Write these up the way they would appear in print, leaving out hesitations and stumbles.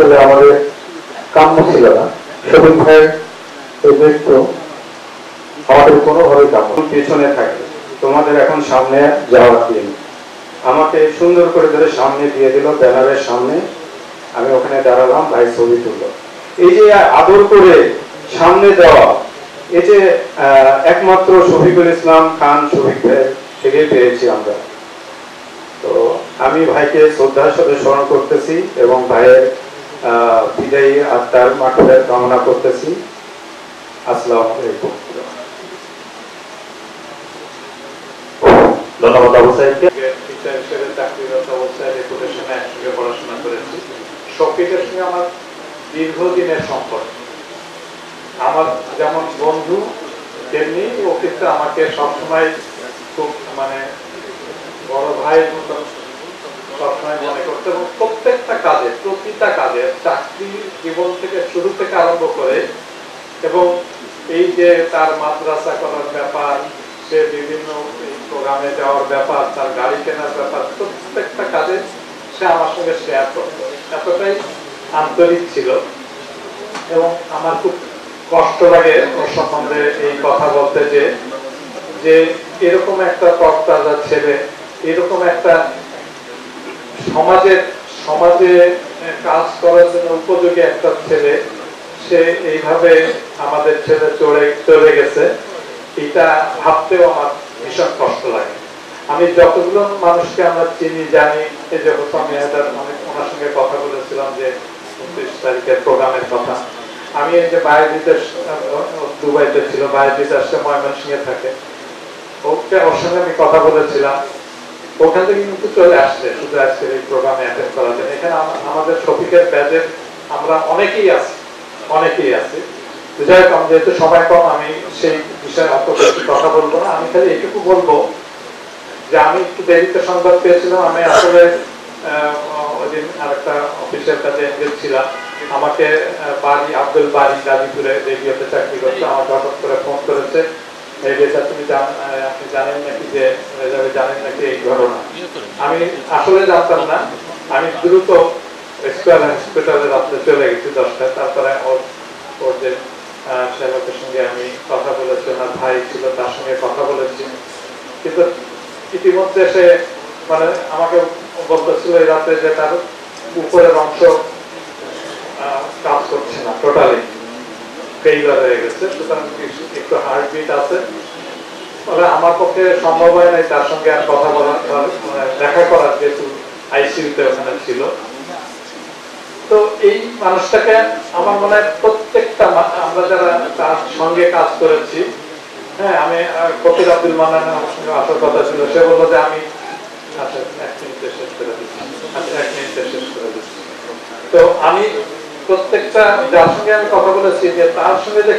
আসলে আমাদের কাম্য ছিল না। শফিক ভাইয়ের এই মৃত্যু আমাদের কোনোভাবে কাম্য। পেছনে থাকে, তোমাদের এখন সামনে যাওয়ার দিন। আমাকে সুন্দর করে ধরে সামনে দিয়ে দিল, ব্যানারের সামনে। আমি ওখানে দাঁড়ালাম, ভাই ছবি তুললো। এই যে আদর করে সামনে দেওয়া, এই যে একমাত্র শফিকুল ইসলাম খান শফিক ভাই থেকে পেয়েছি আমরা। তো আমি ভাইকে শ্রদ্ধার সাথে স্মরণ করতেছি এবং ভাইয়ের বিদায়ী আত্মার মাঠের কামনা করতেছি। আসসালামু আলাইকুম। ধন্যবাদ আবু সাইদকে। টিচার হিসেবে চাকরিরত অবস্থায় রেপুটেশনে একসঙ্গে পড়াশোনা করেছি। শফিকের সঙ্গে আমার দীর্ঘদিনের সম্পর্ক। আমার যেমন বন্ধু তেমনি ও কিন্তু আমাকে সবসময় খুব বড় ভাইয়ের মতো সবসময় মনে করতে, এবং প্রত্যেকটা কাজে, প্রতিটা কাজে, চাকরি জীবন থেকে শুরু থেকে আরম্ভ করে, এবং এই যে তার মাদ্রাসা করার ব্যাপার, সে বিভিন্ন প্রোগ্রামে যাওয়ার ব্যাপার, তার গাড়ি কেনার ব্যাপার, প্রত্যেকটা কাজে সে আমার সঙ্গে শেয়ার করত। এতটাই আন্তরিক ছিল এবং আমার খুব কষ্ট লাগে ওর সম্বন্ধে এই কথা বলতে, যে এরকম একটা তরতাজা ছেলে, এরকম একটা সমাজে কাজ করার জন্য উপযোগী একটা ছেলে, সে এইভাবে আমাদের ছেলে চলে গেছে, এটা ভাবতেও আমার ভীষণ কষ্ট লাগে। আমি যতগুলো মানুষকে আমরা চিনি জানি, এই যে আমি ওনার সঙ্গে কথা বলেছিলাম যে 29 তারিখের প্রোগ্রামের কথা। আমি এই যে বাইরে দুবাইতে ছিল, বাইরে আসছে, ময়মনসিংহে থাকে, ওর সঙ্গে আমি কথা বলেছিলাম। ওখান থেকে কিন্তু চলে আসছে শুধু আজকের এই প্রোগ্রামে অ্যাটেন্ড করার জন্য। এখানে আমাদের শফিকের ব্যাচের আমরা অনেকেই আছি। যাই হোক, যেহেতু সময় কম, আমি সেই বিষয়ে অত বেশি কথা বলবো না। আমি খালি এইটুকু বলবো যে আমি একটু দেরিতে সংবাদ পেয়েছিলাম। আমি আসলে ওই দিন আরেকটা অফিসের কাছে এনগেজ ছিলাম। আমাকে আব্দুল বাড়ি গাজীপুরে রেডিওতে চাকরি করছে, আমাকে হঠাৎ করে ফোন করেছে, তুমি আপনি জানেন নাকি যে জানেন নাকি এই ঘটনা। আমি আসলে জানতাম না। আমি দ্রুত স্কয়ার হসপিটালে রাত্রে চলে গেছি 10টায়। তারপরে ওর যে সেবকের সঙ্গে আমি কথা বলেছি, ওনার ভাই ছিল, তার সঙ্গে কথা বলেছি। কিন্তু ইতিমধ্যে সে আমাকে বলতেছিল এই রাতে যে তার উপরের অংশ কাজ করছে না, টোটালি ফেইলার হয়ে গেছে, সুতরাং একটু হার্টবিট আছে। আমার পক্ষে সম্ভব হয় নাই তার সঙ্গে আর কথা বলার, দেখা করার, যেহেতু আইসিইউতে ওখানে ছিল। তো এই মানুষটাকে আমার মনে হয় প্রত্যেকটা আমরা যারা তার সঙ্গে কাজ করেছি, হ্যাঁ, আমি ফকির আব্দুল মান্নান আমার সঙ্গে আসার কথা ছিল, সে বললো যে আমি 1 মিনিটে শেষ করে দিচ্ছি। তো আমি প্রত্যেকটা যার সঙ্গে আমি কথা বলেছি, যে তার সঙ্গে যে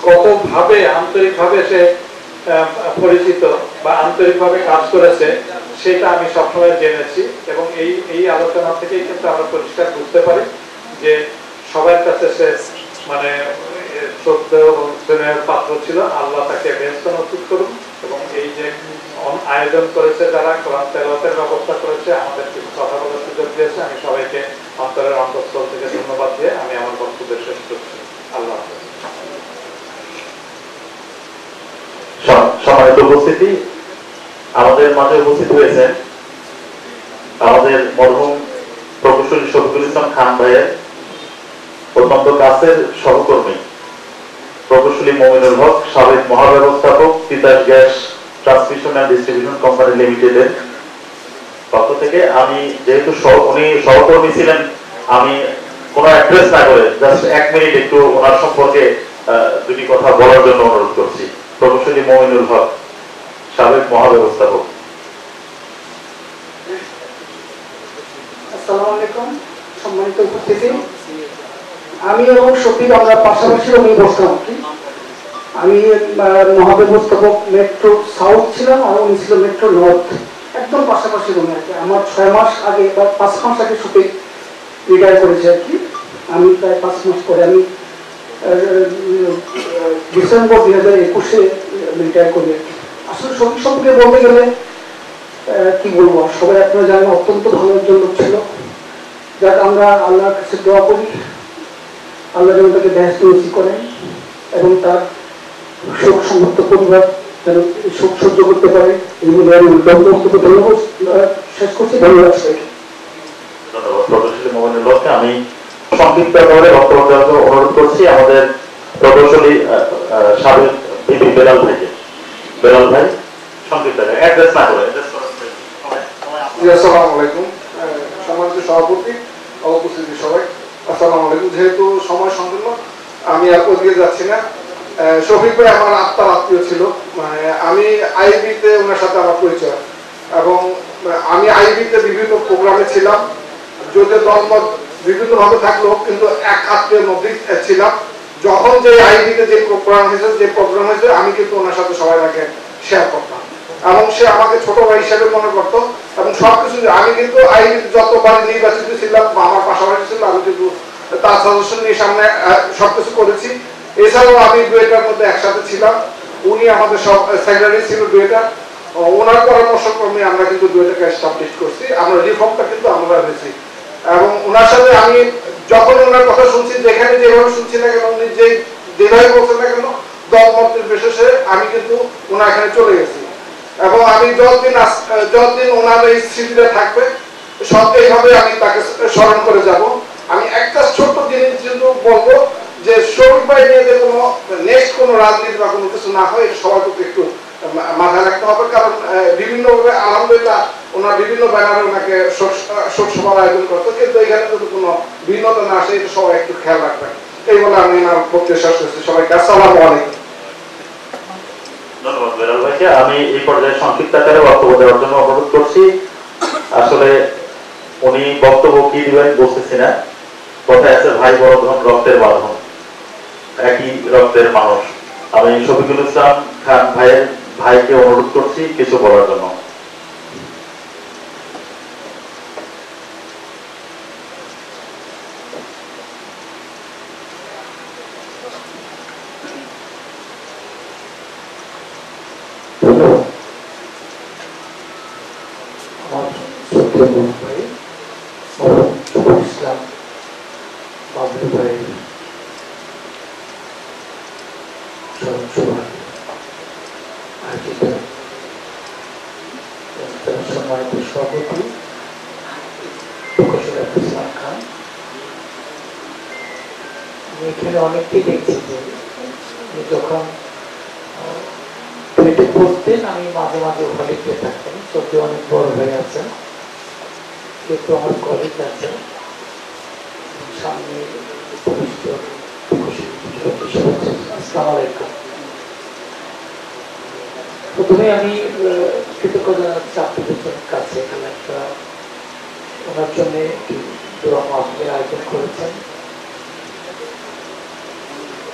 কতভাবে আন্তরিকভাবে সে পরিচিত বা আন্তরিকভাবে কাজ করেছে, সেটা আমি সবসময় জেনেছি। এবং এই আলোচনা থেকেই কিন্তু আমরা পরিষ্কার বুঝতে পারি যে সবার কাছে সে শ্রদ্ধেয় এবং স্নেহের পাত্র ছিল। আল্লাহ তাকে বেহেশত নসিব করুন। এবং এই যে আয়োজন করেছে, যারা কোরআন তেলাওয়াতের ব্যবস্থা করেছে, আমাদের কিছু কথা বলার সুযোগ দিয়েছে, আমি সবাইকে অন্তরের অন্তঃস্থল থেকে ধন্যবাদ দিয়ে আমি আমার বক্তব্য শেষ করছি। আল্লাহ হাফেজ। সম্মানিত উপস্থিতি, আমাদের মাঝে উপস্থিত হয়েছেন আমাদের মরহুম প্রকৌশলী শফিকুল ইসলাম খান ভাইয়ের অত্যন্ত কাছের সহকর্মী প্রকৌশলী মমিনুল হক, সাবেক মহাব্যবস্থাপক, Titas gas transmission and distribution company লিমিটেডের পক্ষ থেকে। আমি যেহেতু উনি সহকর্মী ছিলেন, আমি কোনো অ্যাড্রেস না করে জাস্ট 1 মিনিট একটু ওনার সম্পর্কে দুটি কথা বলার জন্য অনুরোধ করছি। প্রকৌশলী মমিনুল হক, সাবেক মহাব্যবস্থাপক। আসসালামু আলাইকুম, সম্মানিত উপস্থিতি। আমি এবং শফিক আমরা পাশাপাশি রুমে বসতাম। আমি মহাব্যবস্থাপক মেট্রো সাউথ ছিলাম, আর উনি ছিল মেট্রো নর্থ, একদম পাশাপাশি রুমে। আমার 6 মাস আগে বা 5 মাস আগে শফিক রিটায়ার করেছে। আমি প্রায় 5 মাস পরে, আমি ডিসেম্বর 2021-এ রিটায়ার করি। আসলে শফিক সম্পর্কে বলতে গেলে কি বলবো, সবাই আপনারা জানেন অত্যন্ত ভালো একজন লোক ছিল। যাক আমরা আল্লাহর কাছে দোয়া করি আল্লাহ যেন তাকে ব্যস্ত নসিব করেন এবং তার শোক সমস্ত পরিবার যেন শোক সহ্য করতে পারে এই বলে আমি ধন্যবাদ শেষ করছি। ধন্যবাদ সবাইকে। ধন্যবাদ প্রকৌশলী মোমিনুল হককে। আমি সংক্ষিপ্ত করে বক্তব্য দেওয়ার জন্য অনুরোধ করছি আমাদের প্রকৌশলী সাবেক ভিপি বেলাল ভাইকে। বেলাল ভাই সংক্ষিপ্ত অ্যাড্রেস না করে আসসালামু আলাইকুম। সম্মানিত সভাপতি, উপস্থিতি সবাই আসসালামু আলাইকুম। যেহেতু সময় সংকীর্ণ আমি আর ওদিকে যাচ্ছি না। শফিক ভাই আমার আত্মার আত্মীয় ছিল, মানে আমি আইবিতে ওনার সাথে আমার পরিচয় এবং আমি আইবিতে বিভিন্ন প্রোগ্রামে ছিলাম, যদিও দলমত বিভিন্নভাবে থাকলেও কিন্তু এক আত্মীয়ের মধ্যেই ছিলাম। যখন যে আইবিতে যে প্রোগ্রাম হয়েছে আমি কিন্তু ওনার সাথে সবাই আগে শেয়ার করতাম এবং সে আমাকে ছোট ভাই হিসেবে মনে করতো এবং সবকিছু আমি কিন্তু আইবিতে যতবার নির্বাচিত ছিলাম বা আমার পাশাপাশি ছিল আমি কিন্তু তার সাজেশন নিয়ে সামনে সবকিছু করেছি। এছাড়াও আমি ডুয়েটার মধ্যে একসাথে ছিলাম, উনি আমাদের সব সেক্রেটারি ছিল ডুয়েটার, ওনার পরামর্শক্রমে আমরা কিন্তু ডুয়েটাকে এস্টাবলিশ করছি, আমরা রিফর্মটা কিন্তু আমরা হয়েছি এবং ওনার সাথে আমি যখন ওনার কথা শুনছি যেখানে যেভাবে শুনছি না কেন উনি যেভাবে বলছেন না কেন দলমত বিশেষে আমি কিন্তু ওনার এখানে চলে গেছি এবং আমি যতদিন ওনার এই স্মৃতিটা থাকবে সব এইভাবে আমি তাকে স্মরণ করে যাব। আমি একটা ছোট্ট জিনিস কিন্তু বলবো যে শফিক ভাই নিয়ে যে কোনো নেক্সট কোনো রাজনীতি বা কোনো কিছু না হয় এটা সবার প্রতি একটু মাথায় রাখতে হবে, কারণ বিভিন্নভাবে আলহামদুলিল্লাহ ওনার বিভিন্ন ব্যানারে ওনাকে শোক সভার আয়োজন করতো, কিন্তু এখানে যদি কোনো ভিন্নতা না আসে এটা সবাই একটু খেয়াল রাখবেন। এই বলে আমি আমার বক্তব্য শেষ করছি। সবাইকে আসসালামু আলাইকুম। ধন্যবাদ বেলাল ভাইকে। আমি এই পর্যায়ে সংক্ষিপ্ত আকারে বক্তব্য দেওয়ার জন্য অনুরোধ করছি। আসলে উনি বক্তব্য কি দিবেন বুঝতেছি না। কথায় আছে ভাই বড় ধন রক্তের বাঁধন, একই রক্তের মানুষ। আমি শফিকুল ইসলাম খান ভাইকে অনুরোধ করছি কিছু বলার জন্য। ইসলাম বাবলু ভাই সম্মানিত সভাপতি প্রকৌশলী ইসলাম খান, আমি এখানে অনেককেই দেখছি যে যখন পেটে পড়তেন আমি মাঝে মাঝে ওখানে লিখতে থাকতাম। সত্যি অনেক বড় হয়ে আছেন, কিন্তু আমার কলেজ আছে সামনে। আসসালামু আলাইকুম। প্রথমে আমি কৃতজ্ঞতা জানাচ্ছি আপনাদের কাছে, একটা ওনার জন্য দোয়া মাহফিলের আয়োজন করেছেন।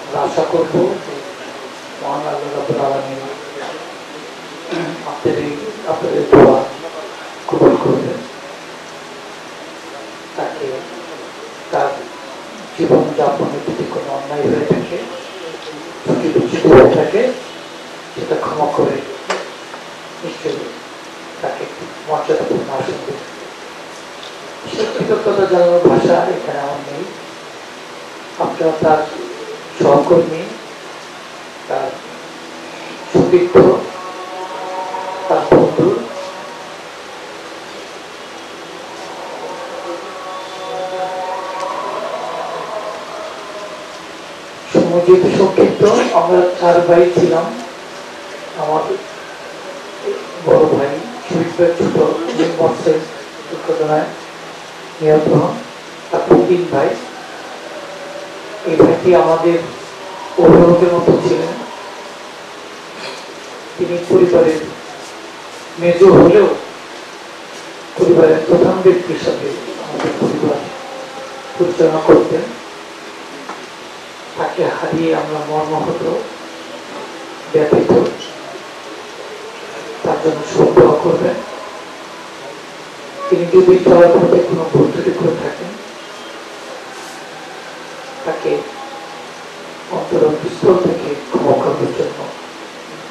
আমরা আশা করব যে মহান আল্লাহ রাব্বুল আলামিন আপনাদের দোয়া কবুল করবেন, তাকে তার জীবন যাপনের যদি কোনো অন্যায় হয়ে থাকে, ত্রুটি বিচ্যুতি হয়ে থাকে, সেটা ক্ষমা করে নিশ্চয়ই তাকে মর্যাদাপূর্ণ আসন দেবে। কৃতজ্ঞতা জানানোর ভাষা এখানে আমার নেই। আপনারা তার সহকর্মী, তার সুদীর্ঘ, তার বন্ধু, যেহেতু সংক্ষিপ্ত আমরা 4 ভাই ছিলাম। আমার বড় ভাই শহীদ ভাই ছোট মৎস্যের দুর্ঘটনায় নিহত হন, তারপর 3 ভাই। এই ভাইটি আমাদের অভিভাবকের মতো ছিলেন। তিনি পরিবারের মেজ হলেও পরিবারের প্রধান ব্যক্তি হিসাবে আমাদের পরিবার পরিচালনা করতেন। তাকে হারিয়ে আমরা মর্মাহত, ব্যথিত। তার জন্য দোয়া করবেন। তিনি যদি চলার পথে কোনো ভুল ত্রুটি করে থাকেন, তাকে অন্তরস্থল থেকে ক্ষমা করার জন্য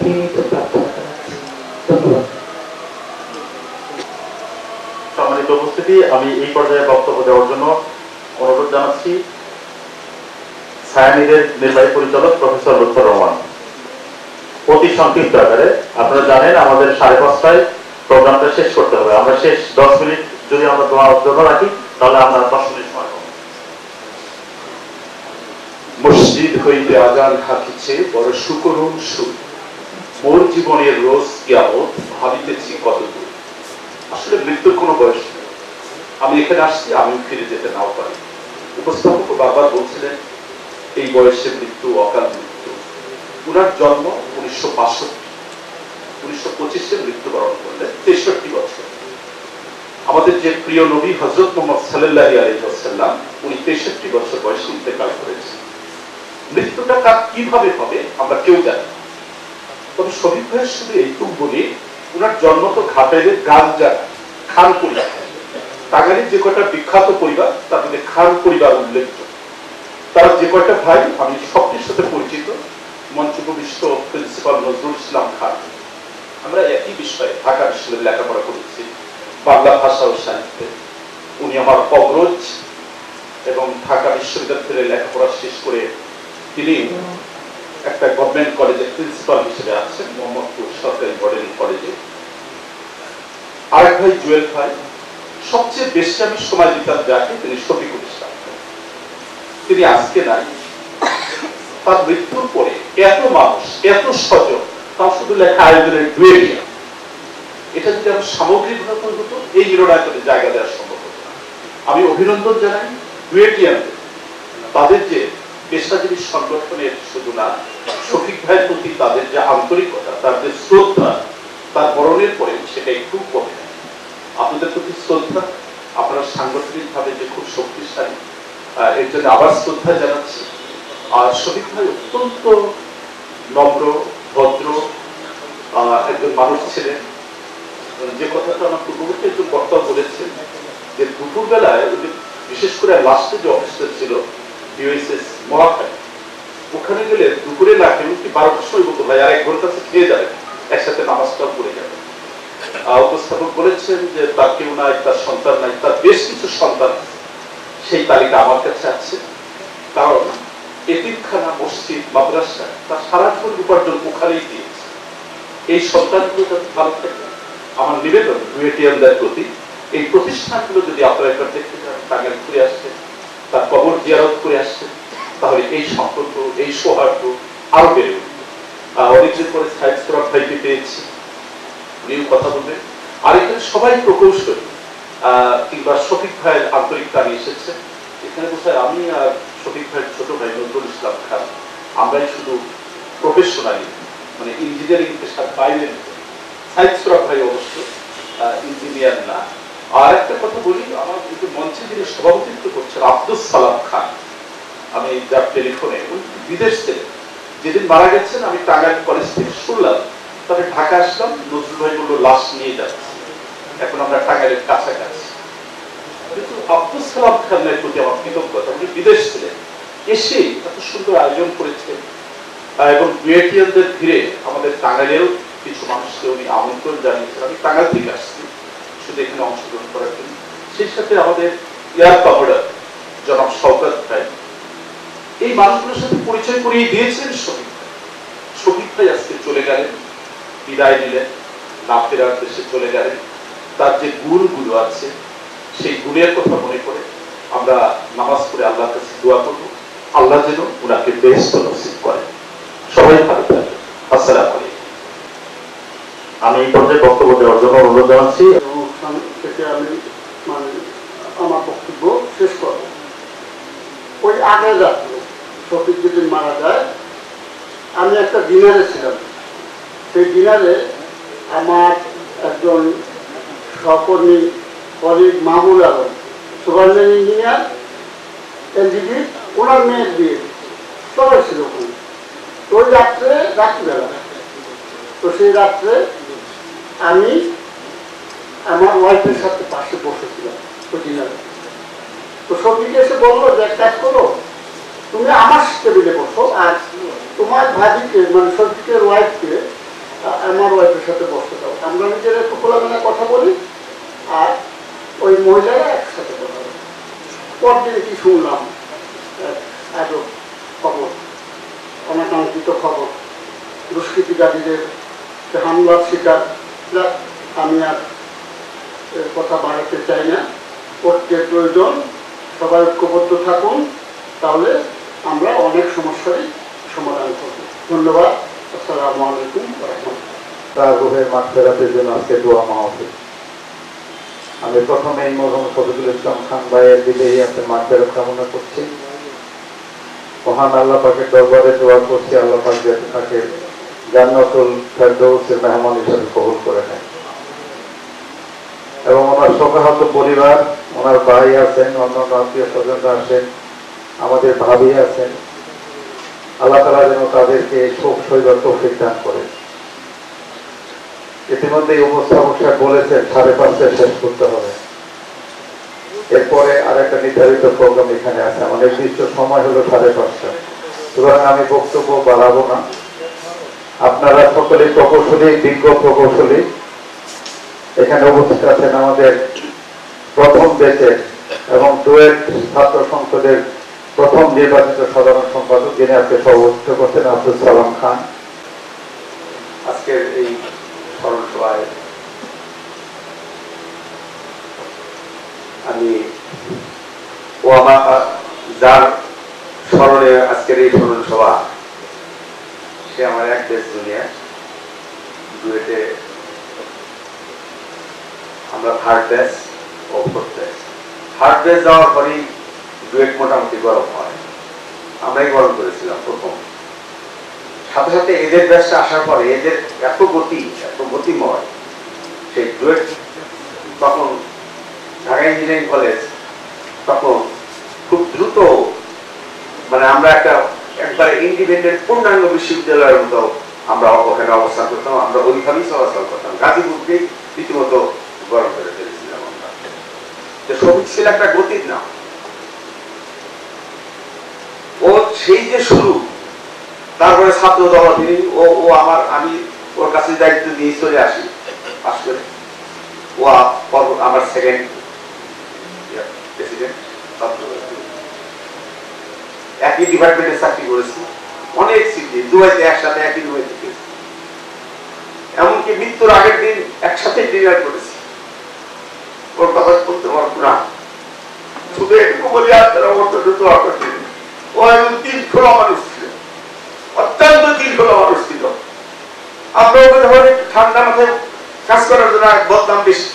বিনীত প্রার্থনা জানাচ্ছি। ধন্যবাদ। সম্মানিত উপস্থিতি, অতিথি, আমি এই পর্যায়ে বক্তব্য দেওয়ার জন্য অনুরোধ জানাচ্ছি ছায়ানীড়ের নির্বাহী পরিচালক প্রফেসর লুৎফর রহমান। অতি সংক্ষিপ্ত আকারে, আপনারা জানেন আমাদের 5:30টায় প্রোগ্রামটা শেষ করতে হবে। আমরা শেষ 10 মিনিট যদি আমরা দোয়ার জন্য রাখি তাহলে আমরা 10 মিনিট সময় পাবো। মসজিদ হইতে আজান হাকিছে বড় সুকরুণ সুর, মোর জীবনের রোজ কিয়ামত ভাবিতেছি কত দূর। আসলে মৃত্যুর কোনো বয়স নেই। আমি এখানে আসছি, আমি ফিরে যেতে নাও পারি। উপস্থাপক বারবার বলছিলেন এই বয়সে মৃত্যু, অকাল মৃত্যু। উনার জন্ম 1962, 1925-এ মৃত্যুবরণ করলেন 63 বছর। আমাদের যে প্রিয় নবী হযরত মুহাম্মদ সাল্লাল্লাহু আলাইহি ওয়াসাল্লাম, উনি 63 বছর বয়সে ইন্তেকাল করেছেন। মৃত্যুটা কার কিভাবে হবে আমরা কেউ জানি না। তবে শহীদ ভাইয়ের শুধু এইটুকু বলি, উনার জন্ম তো ঘাটাইলের গাঞ্জা খান পরিবার। টাঙ্গাইলের যে কয়টা বিখ্যাত পরিবার তার মধ্যে খান পরিবার উল্লেখযোগ্য। তারা যে কয়টা ভাই, আমি সবটির সাথে পরিচিত। মঞ্চপ্রবিষ্ট প্রিন্সিপাল নজরুল ইসলাম খান, আমরা একই বিষয়ে ঢাকা বিশ্ববিদ্যালয়ে লেখাপড়া করেছি, বাংলা ভাষা ও সাহিত্যে। উনি আমার অগ্রজ এবং ঢাকা বিশ্ববিদ্যালয় থেকে লেখাপড়া শেষ করে তিনি একটা গভর্নমেন্ট কলেজের প্রিন্সিপাল হিসেবে আছেন, মোহাম্মদপুর সরকারি মডেল কলেজে। আরেক ভাই জুয়েল ভাই। সবচেয়ে বেশি আমি সময় দিতাম যাকে, তিনি শফিকুল ইসলাম। তিনি আজকে নাই। তার মৃত্যুর পরে এত মানুষ, এত স্বজন, তাও শুধু লেখা আয়োজনের ডুয়েটিয়া, এটা যদি আরো সামগ্রিকভাবে হতো এই মিলনায়তনে জায়গা দেওয়া সম্ভব হতো। আমি অভিনন্দন জানাই ডুয়েটিয়ানদের, তাদের যে পেশাজীবী সংগঠনের শুধু না, শফিক ভাইয়ের প্রতি তাদের যে আন্তরিকতা, তার যে শ্রদ্ধা, তার মরণের পরে সেটা একটু কমে যায়। আপনাদের প্রতি শ্রদ্ধা, আপনারা সাংগঠনিক ভাবে যে খুব শক্তিশালী, এর জন্য আবার শ্রদ্ধা জানাচ্ছি। আর শফিক ভাই অত্যন্ত নম্র, ভদ্র একজন মানুষ ছিলেন। যে কথাটা আমার পূর্ববর্তী একজন বক্তা বলেছেন যে দুপুর বেলায় বিশেষ করে লাস্টে যে অফিসটা ছিল ইউএসএস মহাখালী, ওখানে গেলে দুপুরে না খেয়ে কি 12টার সময় বলতো ভাই আর 1 ঘন্টা খেয়ে যাবে, একসাথে নামাজটাও পড়ে যাবে। উপস্থাপক বলেছেন যে তার কেউ নাই, তার সন্তান নাই, তার বেশ কিছু সন্তান, সেই তালিকা আমার কাছে আছে। কারণ এতিমখানা, মসজিদ, মাদ্রাসা তার সারাক্ষণ উপার্জন ওখানেই দিয়েছে। এই সন্তানগুলো যাতে ভালো থাকে, আমার নিবেদন ডুয়েটিয়ানদের প্রতি, এই প্রতিষ্ঠানগুলো যদি আপনারা একবার দেখতে চান, টাঙ্গাইল ঘুরে আসছেন, তার কবর জিয়ারত করে আসছেন, তাহলে এই সম্পর্ক, এই সৌহার্দ্য আরো বেড়ে উঠবে। অনেকদিন পরে সাইদ সুরাব ভাইকে পেয়েছি, উনিও কথা বলবেন। আর এখানে সবাই প্রকৌশলী কিংবা শফিক ভাইয়ের আন্তরিকতা নিয়ে এসেছে। এখানে বোধহয় আমি আর শফিক ভাইয়ের ছোট ভাই নজরুল ইসলাম খান, আমরাই শুধু প্রফেশনালি, মানে ইঞ্জিনিয়ারিং পেশার বাইরে। সাইদ সুরাব ভাই অবশ্য ইঞ্জিনিয়ার না। আর একটা কথা বলি, আমার কিন্তু মঞ্চে যিনি সভাপতিত্ব করছেন আব্দুল সালাম খান, আমি যার টেলিফোনে, উনি বিদেশ থেকে যেদিন মারা গেছেন আমি টাঙ্গাইল কলেজ থেকে শুনলাম, তবে ঢাকা আসলাম, নজরুল ভাই বললো লাশ নিয়ে যাচ্ছে, এখন আমরা টাঙ্গাইলের কাছাকাছি। কিন্তু আব্দুল সালাম খানের প্রতি আমার কৃতজ্ঞতা, উনি বিদেশ ছিলেন, এসে এত সুন্দর আয়োজন করেছেন এবং ডুয়েটিয়ানদের ঘিরে আমাদের টাঙ্গাইলেও কিছু মানুষকে উনি আমন্ত্রণ জানিয়েছেন। আমি টাঙ্গাইল থেকে আসছি শুধু এখানে অংশগ্রহণ করার জন্য। সেই সাথে আমাদের এয়ার কমান্ডার জনাব শওকত ভাই, এই মানুষগুলোর সাথে পরিচয় করিয়ে দিয়েছেন শফিক ভাই। শফিক ভাই আজকে চলে গেলেন, বিদায় নিলেন, না ফেরার দেশে চলে গেলেন। তার যে গুণগুলো আছে সেই গুণের কথা মনে করে আমরা নামাজ পড়ে আল্লাহর কাছে দোয়া করব, আল্লাহ যেন ওনাকে বেহেশত নসিব করেন। সবাই ভালো থাকবেন। আসসালামু আলাইকুম। আমি এই পর্যায়ে বক্তব্য দেওয়ার জন্য অনুরোধ জানাচ্ছি। অনুষ্ঠান থেকে আমি মানে আমার বক্তব্য শেষ করব। ওই আগে রাত্রে শফিক যেদিন মারা যায়, আমি একটা ডিনারে ছিলাম। সেই ডিনারে আমার একজন সহকর্মী colleague Mahbul Alam, superman engineer, LGB, ওনার মেয়ের বিয়ে, সবাই ছিল ওখানে। তো ওই রাত্রিবেলা, তো সেই রাত্রে আমি আমার ওয়াইফের সাথে পাশে বসেছিলাম ওই ডিনারে। তো শফিক এসে বললো যে এক কাজ করো, তুমি আমার টেবিলে বসো, আর তোমার ভাবিকে মানে শফিকের ওয়াইফকে আমার ওয়াইফের সাথে বসতে দাও, আমরা নিজেরা একটু খোলামেলা কথা বলি। আর ওই মহিলারা একসাথে কথা বলে। পরদিন কি শুনলাম, এত খবর, অনাকাঙ্ক্ষিত খবর, দুষ্কৃতিকারীদের হামলার শিকার। আমি আর কথা বাড়াতে চাই না, ঐক্যের প্রয়োজন, সবাই ঐক্যবদ্ধ থাকুন, তাহলে আমরা অনেক সমস্যারই সমাধান করব। ধন্যবাদ। আসসালামু আলাইকুম ওয়া রাহমাতুল্লাহ। তার রুহের মাগফিরাতের জন্য আজকে দোয়া মাহফিল। আমি প্রথমেই মরহুম শফিকুল ইসলাম খান ভাইয়ের দিলে মাগফিরাত কামনা করছি। মহান আল্লাহ পাকের দরবারে দোয়া করছি, আল্লাহ পাক যাতে তাকে জান্নাতুল ফেরদৌসের মেহমান হিসেবে কবুল করে নেয় এবং ওনার শোকাহত পরিবার, ওনার ভাই আছেন, অন্যান্য আত্মীয় স্বজনরা আছেন, আমাদের ভাবি আছেন, আল্লাহ তাআলা যেন তাদেরকে শোক সইবার তৌফিক দান করেন। ইতিমধ্যে উপস্থাপক সাহেব বলেছেন 5:30 শেষ করতে হবে, এরপরে আর একটা নির্ধারিত প্রোগ্রাম এখানে আছে, আমাদের নির্দিষ্ট সময় হলো 5:30। সুতরাং আমি বক্তব্য বাড়াবো না। আপনারা সকলে প্রকৌশলী, বিজ্ঞ প্রকৌশলী, এখানে উপস্থিত আছেন আমাদের প্রথম ব্যাচের এবং ডুয়েট ছাত্র সংসদের প্রথম নির্বাচিত সাধারণ সম্পাদক, যিনি আজকে সভাপতিত্ব করছেন, আব্দুল সালাম খান। আজকের এই স্মরণ সভায় আমি যার স্মরণে আজকের এই স্মরণ সভা, সে আমার এক দেশ দুনিয়া ডুয়েটে আমরা থার্ড ব্যাচ ও ফোর্থ ব্যাচ। থার্ড ব্যাচ যাওয়ার পরেই ডুয়েট মোটামুটি গরম হয়, আমরাই গরম করেছিলাম প্রথম। সাথে সাথে এদের ব্যাচটা আসার পরে এদের এত গতিময় সেই ডুয়েট, তখন ঢাকা ইঞ্জিনিয়ারিং কলেজ তখন খুব দ্রুত, মানে আমরা একবারে ইন্ডিপেন্ডেন্ট পূর্ণাঙ্গ বিশ্ববিদ্যালয়ের মতো আমরা ওখানে অবস্থান করতাম। আমরা ওইভাবেই চলাচল করতাম, গাজীপুরকেই রীতিমতো গরম করে ফেলেছিলাম আমরা। যে শফিক ছিল একটা গতির নাম, ও সেই যে শুরু, তারপরে ছাত্র দল তিনি ও আমি ওর কাছে দায়িত্ব দিয়ে চলে আসি পাশ করে। ও আমার সেকেন্ড প্রেসিডেন্ট, একই ডিপার্টমেন্টে চাকরি করেছি, অনেক স্মৃতি, দুবাইতে একসাথে একই দুবাইতে গেছি, এমনকি মৃত্যুর আগের দিন একসাথে ডিনার করেছি। ওর কথা বলতে পারবো না, শুধু একটু বলি আপনারা ওর তো দ্রুত আকর্ষণ। ও একজন তিল খোলা মানুষ ছিল, অত্যন্ত তিল খোলা মানুষ ছিল। আমরা ওকে যখন ঠান্ডা মাথায় কাজ করার জন্য বদনাম বেশি,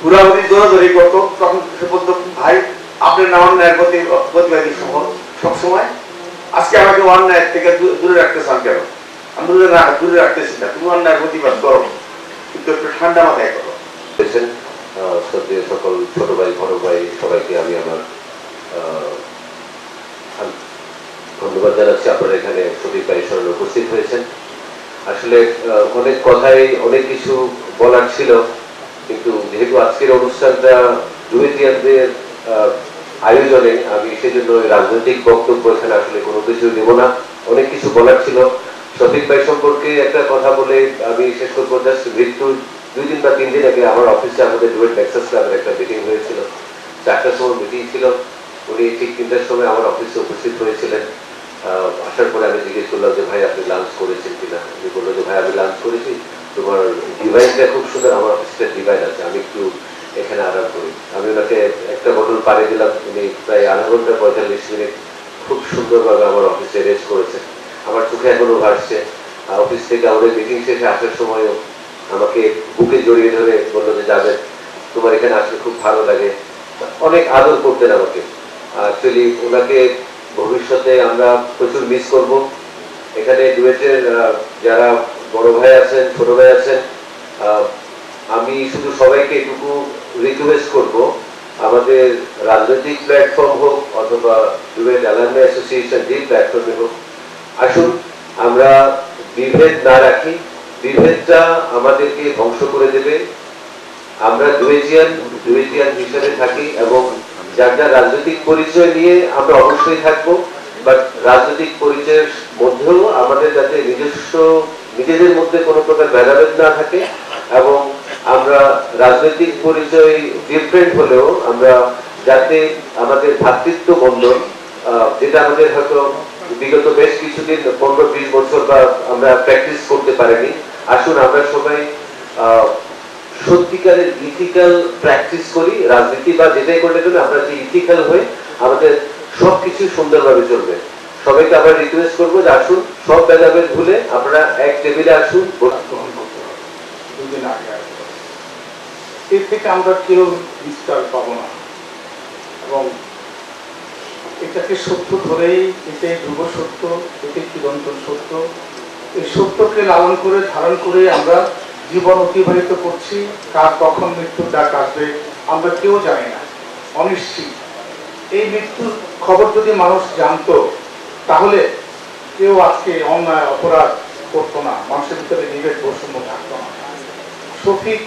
ঘুরাঘুরি দৌড়াদৌড়ি করতো, তখন সে বলতো, ভাই আপনি না অন্যায়ের প্রতিবাদী সবসময়, আজকে আমাকে অন্যায়ের থেকে দূরে রাখতে চান কেন? আমি বললাম, না দূরে রাখতেছি না, তুমি অন্যায়ের প্রতিবাদ করো, কিন্তু একটু ঠান্ডা মাথায় করো। সকল ছোট ভাই, বড় ভাই, সবাইকে আমি আমার ধন্যবাদ জানাচ্ছি। আপনারা এখানে শফিক ভাইয়ের স্মরণে উপস্থিত হয়েছেন। আসলে অনেক কথাই, অনেক কিছু বলার ছিল, কিন্তু যেহেতু আজকের অনুষ্ঠানটা ডুয়েটিয়ানদের আয়োজনে, আমি সেজন্য রাজনৈতিক বক্তব্য এখানে আসলে কোনো কিছু দেব না। অনেক কিছু বলার ছিল। শফিক ভাই সম্পর্কে একটা কথা বলে আমি শেষ করবো। জাস্ট মৃত্যুর 2 দিন বা 3 দিন আগে আমার অফিসে আমাদের ডুয়েট নেক্সাস ক্লাবের একটা মিটিং হয়েছিল। 4টার সময় মিটিং ছিল, উনি ঠিক 3টার সময় আমার অফিসে উপস্থিত হয়েছিলেন। আসার পরে আমি জিজ্ঞেস করলাম যে ভাই আপনি লাঞ্চ করেছেন কিনা। উনি বললো যে ভাই আমি লাঞ্চ করেছি, তোমার ডিভাইসটা খুব সুন্দর, আমার অফিসের ডিভাইস আছে, আমি একটু এখানে আরাম করি। আমি ওনাকে একটা বোতল পানি দিলাম, উনি প্রায় আধা ঘন্টা 45 মিনিট খুব সুন্দরভাবে আমার অফিসে রেস্ট করেছে। আমার চোখে এখনো ভাসছে। অফিস থেকে আমাদের মিটিং শেষে আসার সময়ও আমাকে বুকে জড়িয়ে ধরে বললো যে যাবে, তোমার এখানে আসলে খুব ভালো লাগে। অনেক আদর করতেন আমাকে। অ্যাকচুয়ালি ওনাকে ভবিষ্যতে আমরা প্রচুর মিস করব। এখানে ডুয়েটের যারা বড় ভাই আছেন, ছোট ভাই আছেন, আমি শুধু সবাইকে এটুকু রিকোয়েস্ট করব, আমাদের রাজনৈতিক প্ল্যাটফর্ম হোক অথবা ডুয়েট অ্যালামনাই অ্যাসোসিয়েশন যে প্ল্যাটফর্মে হোক, আসুন আমরা বিভেদ না রাখি। বিভেদটা আমাদেরকে ধ্বংস করে দেবে। আমরা ডুয়েটিয়ান হিসেবে থাকি এবং যার যার রাজনৈতিক পরিচয় নিয়ে আমরা অবশ্যই থাকবো, বাট রাজনৈতিক পরিচয়ের মধ্যেও আমাদের যাতে নিজেদের মধ্যে কোনো প্রকার ভেদাভেদ না থাকে এবং আমরা রাজনৈতিক পরিচয় ডিফারেন্ট হলেও আমরা যাতে আমাদের ভ্রাতৃত্ব বন্ধন যেটা আমাদের হয়তো বিগত বেশ কিছুদিন 15-20 বছর বা আমরা প্র্যাকটিস করতে পারিনি, আসুন আমরা সবাই সত্যিকারের ইথিক্যাল প্র্যাকটিস করি। রাজনীতি বা যেটাই করলে জন্য আমরা যে ইথিক্যাল হয়ে আমাদের সবকিছু সুন্দরভাবে চলবে। সবাইকে আবার রিকোয়েস্ট করবো যে আসুন সব ভেদাভেদ ভুলে আপনারা এক টেবিলে আসুন। গ্রহণ করতে হবে, দুদিন আগে এর থেকে আমরা কেউ বিস্তার পাবো না, এবং এটাকে সত্য ধরেই, এটাই ধ্রুব সত্য, এটাই চিরন্তন সত্য। এই সত্যকে লালন করে ধারণ করে আমরা জীবন অতিবাহিত করছি। কার কখন মৃত্যুর ডাক আসবে আমরা কেউ জানি না, অনিশ্চিত। এই মৃত্যুর খবর যদি মানুষ জানতো তাহলে কেউ আজকে অন্যায় অপরাধ করতো না, মানুষের ভিতরে বিবেক বৈষম্য থাকতো না। শফিক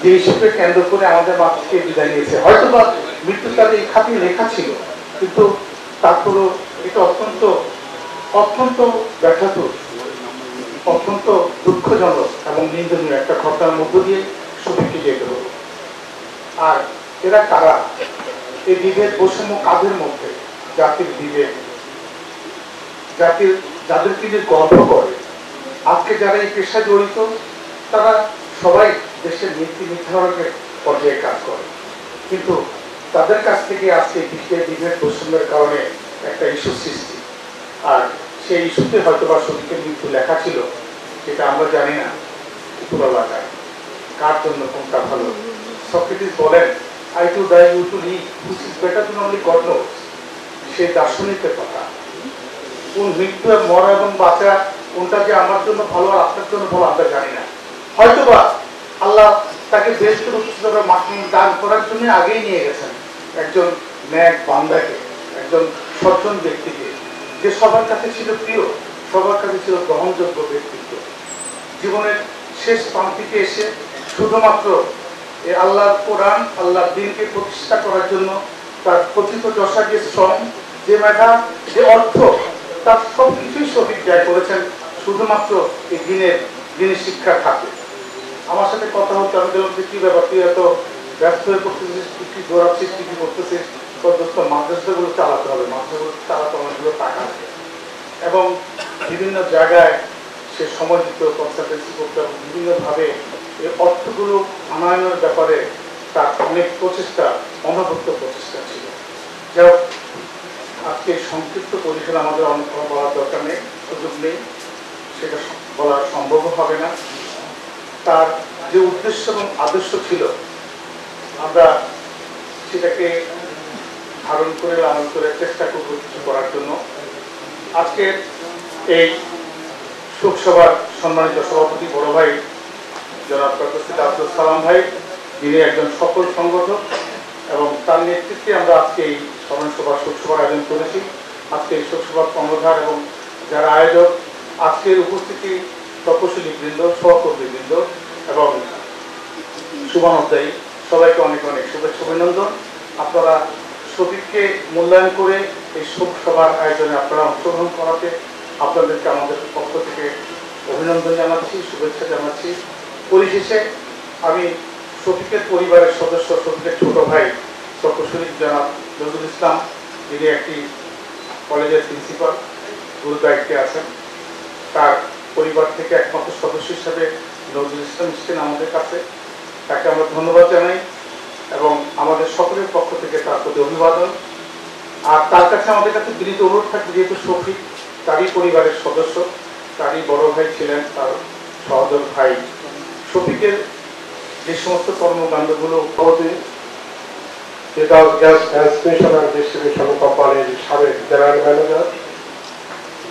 যে ইস্যুকে কেন্দ্র করে আমাদের মাঠ থেকে বিদায় নিয়েছে, হয়তো বা মৃত্যুর তাদের এই খাতে লেখা ছিল, কিন্তু তারপরেও এটা অত্যন্ত অত্যন্ত ব্যথাতুর, অত্যন্ত দুঃখজনক এবং নিন্দনীয় একটা ঘটনার মধ্য দিয়ে শফিককে যেতে হলো। আর এরা কারা? এই বিভেদ বৈষম্য কাদের মধ্যে? জাতির বিবেক, জাতির যাদেরকে যে গর্ব করে। আজকে যারা এই পেশায় জড়িত তারা সবাই দেশের নীতি নির্ধারকের পর্যায়ে কাজ করে, কিন্তু তাদের কাছ থেকে আজকে বিভেদ বৈষম্যের কারণে একটা ইস্যু সৃষ্টি। আর সেই ইস্যুতে হয়তো বা শফিকের মৃত্যু লেখা ছিল, সেটা আমরা জানি না উপরওয়ালা জানে কার জন্য কোনটা ভালো। সক্রেটিস বলেন, I to die, you to live, which is better than only God knows। সেই দার্শনিকের কথা। কোন মৃত্যু মরা এবং বাঁচা কোনটা যে আমার জন্য ভালো আর আপনার জন্য ভালো আমরা জানি না। হয়তোবা আল্লাহ তাকে বেহেশতের উচ্চতর মাকাম দান করার জন্য আগেই নিয়ে গেছেন একজন ন্যাক বান্দাকে, একজন সজ্জন ব্যক্তিকে, যে সবার কাছে ছিল প্রিয়, সবার কাছে ছিল গ্রহণযোগ্য ব্যক্তিত্ব। জীবনের শেষ প্রান্তিকে এসে শুধুমাত্র এই আল্লাহর কোরআন, আল্লাহর দিনকে প্রতিষ্ঠা করার জন্য তার কথিত যশা, যে শ্রম, যে মেধা, যে অর্থ, তার সব কিছুই শফিক ব্যয় করেছেন শুধুমাত্র এই দিনের শিক্ষা থাকে। আমার সাথে কথা হচ্ছে, আমি বললাম যে কি ব্যাপার, তুই এত ব্যস্ত হয়ে পড়তেছিস, কি দৌড়াচ্ছিস, কি করতেছিস? মাদ্রাসাগুলো চালাতে হবে, মাদ্রাসাগুলো চালাতে অনেকগুলো টাকা আছে, এবং বিভিন্ন জায়গায় সে সময় দিত, কনসালটেন্সি করতে হবে, বিভিন্নভাবে এই অর্থগুলো আনয়নের ব্যাপারে তার অনেক প্রচেষ্টা, অনবদ্য প্রচেষ্টা ছিল। যাই হোক, আজকে সংক্ষিপ্ত পরিসরে আমাদের অনেক বলার দরকার নেই, সুযোগ নেই, সেটা বলা সম্ভব হবে না। তার যে উদ্দেশ্য এবং আদর্শ ছিল আমরা সেটাকে ধারণ করে লালন করে চেষ্টা করব কিছু করার জন্য। আজকে এই শোকসভার সম্মানিত সভাপতি বড় ভাই জনাব ডক্টর আব্দুল সালাম ভাই, যিনি একজন সফল সংগঠক, এবং তার নেতৃত্বে আমরা আজকে এই স্মরণ সভা শোকসভার আয়োজন করেছি। আজকে এই শোকসভার কর্ণধার এবং যারা আয়োজক, আজকের উপস্থিতি তপশিলী বৃন্দ, সহকর্মীবৃন্দ এবং শুভানুধ্যায়ী, সবাইকে অনেক অনেক শুভেচ্ছা অভিনন্দন। আপনারা শফিককে মূল্যায়ন করে এই শোক সভার আয়োজনে আপনারা অংশগ্রহণ করাতে আপনাদেরকে আমাদের পক্ষ থেকে অভিনন্দন জানাচ্ছি, শুভেচ্ছা জানাচ্ছি। পরিশেষে আমি শফিকের পরিবারের সদস্য, শফিকের ছোট ভাই তপশিলী জনাব নজরুল ইসলাম, যিনি একটি কলেজের প্রিন্সিপাল, গুরু দায়িত্বে আছেন, তার পরিবার থেকে একমাত্র সদস্য হিসাবে নজরুল ইসলাম এসেছেন আমাদের কাছে, তাকে আমরা ধন্যবাদ জানাই এবং আমাদের সকলের পক্ষ থেকে তার প্রতি অভিবাদন। আর তার কাছে আমাদের কাছে বিনীত অনুরোধ থাকবে, যেহেতু শফিক তারই পরিবারের সদস্য, তারই বড় ভাই ছিলেন, তার সহোদর ভাই, শফিকের যে সমস্ত কর্মকাণ্ডগুলো গ্যাস ট্রান্সমিশন অ্যান্ড ডিস্ট্রিবিউশন কোম্পানির সাবেক জেনারেল ম্যানেজার,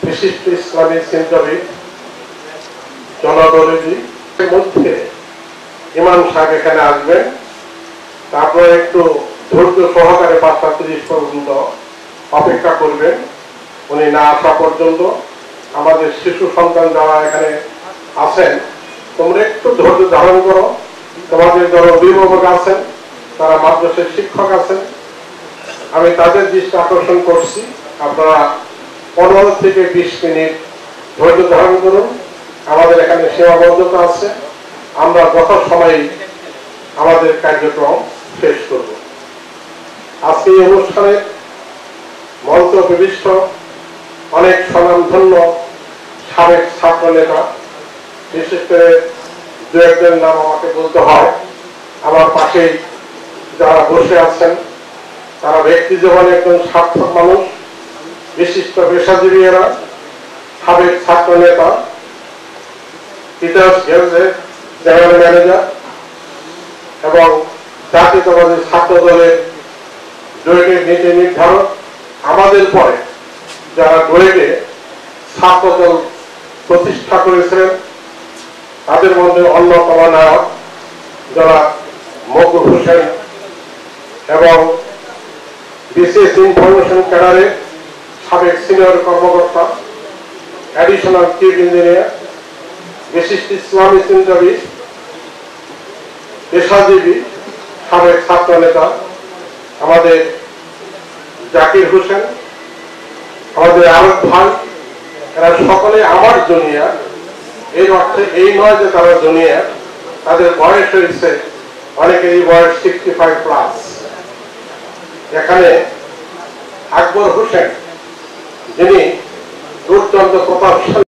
বিশিষ্ট ইসলামী চিন্তাবিদ জনাদলিজি এর মধ্যে ইমাম সাহেব এখানে আসবেন। তারপরে একটু ধৈর্য সহকারে 5:30 পর্যন্ত অপেক্ষা করবেন। উনি না আসা পর্যন্ত আমাদের শিশু সন্তান যারা এখানে আছেন, তোমরা একটু ধৈর্য ধারণ করো। তোমাদের যারা অভিভাবক আছেন, তারা মাদ্রাসার শিক্ষক আছেন, আমি তাদের দৃষ্টি আকর্ষণ করছি, আপনারা 15 থেকে 20 মিনিট ধৈর্য ধারণ করুন। আমাদের এখানে সীমাবদ্ধতা আছে, আমরা যত সময় আমাদের কার্যক্রম শেষ করব। আজকে এই অনুষ্ঠানে মঞ্চ বিশিষ্ট অনেক স্বনামধন্য সাবেক ছাত্র নেতা, বিশেষ করে দু একজন নাম আমাকে বলতে হয়। আমার পাশেই যারা বসে আছেন তারা ব্যক্তি জীবনে একজন সার্থক মানুষ, বিশিষ্ট পেশাজীবীরা, সাবেক ছাত্র নেতা, পিটার্স গেলসের জেনারেল ম্যানেজার এবং জাতীয়তাবাদী ছাত্র দলের ডুয়েটের নীতি নির্ধারক। আমাদের পরে যারা ডুয়েটে ছাত্র দল প্রতিষ্ঠা করেছিলেন তাদের মধ্যে অন্যতম নায়ক যারা মকবুল হোসেন এবং বিশেষ ইনফরমেশন ক্যাডারের সাবেক সিনিয়র কর্মকর্তা, অ্যাডিশনাল চিফ ইঞ্জিনিয়ার, বিশিষ্ট ইসলামী চিন্তাবিদ, পেশাজীবী, সাবেক ছাত্র নেতা আমাদের জাকির হোসেন, আমাদের আরব ভাই, এরা সকলে আমার জুনিয়র। এর অর্থে এই নয় যে তারা জুনিয়র, তাদের বয়স হয়েছে অনেকেরই বয়স 65+। এখানে আকবর হোসেন যিনি দুর্দান্ত প্রতাপশালী